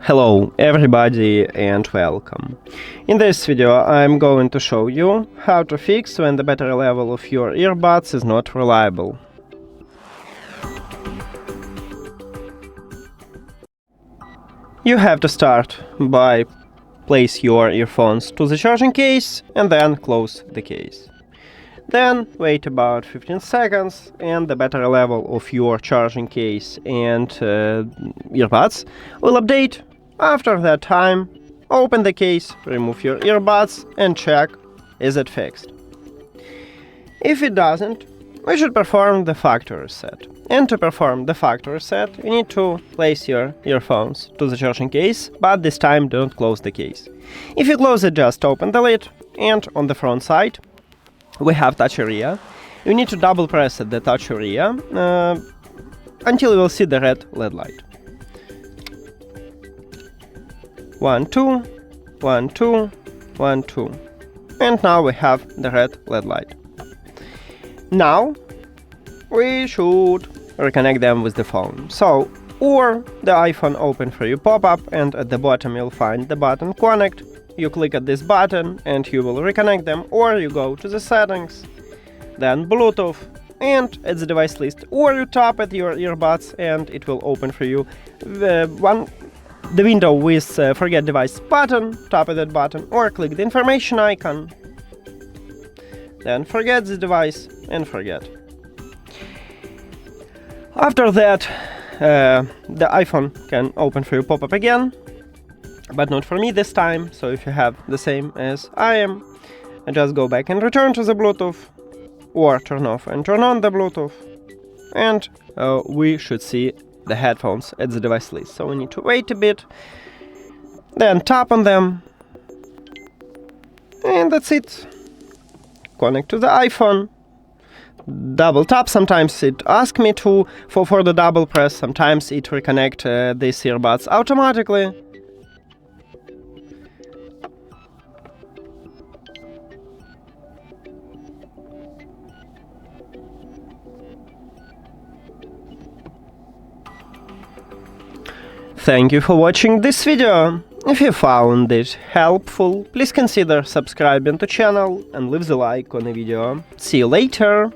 Hello everybody and welcome. In this video I'm going to show you how to fix when the battery level of your earbuds is not reliable. You have to start by place your earphones to the charging case and then close the case. Then wait about 15 seconds and the battery level of your charging case and earbuds will update. After that time, open the case, remove your earbuds and check is it fixed. If it doesn't, we should perform the factory reset. And to perform the factory reset, you need to place your earphones to the charging case, but this time don't close the case. If you close it, just open the lid, and on the front side we have touch area. You need to double press at the touch area until you will see the red LED light. 1, 2, 1, 2, 1, 2. And now we have the red LED light. Now we should reconnect them with the phone. So, or the iPhone open for you pop-up and at the bottom you'll find the button Connect. You click at this button and you will reconnect them, or you go to the settings, then Bluetooth, and at the device list, or you tap at your earbuds and it will open for you the window with Forget Device button. Tap at that button or click the information icon, then forget the device and forget. After that, the iPhone can open for you pop-up again, but not for me this time. So if you have the same as I am, just go back and return to the Bluetooth, or turn off and turn on the Bluetooth, and we should see the headphones at the device list. So we need to wait a bit, then tap on them, and that's it. Connect to the iPhone, double tap. Sometimes it asks me to for the double press, sometimes it reconnect these earbuds automatically. Thank you for watching this video. If you found it helpful, please consider subscribing to channel and leave the like on the video. See you later!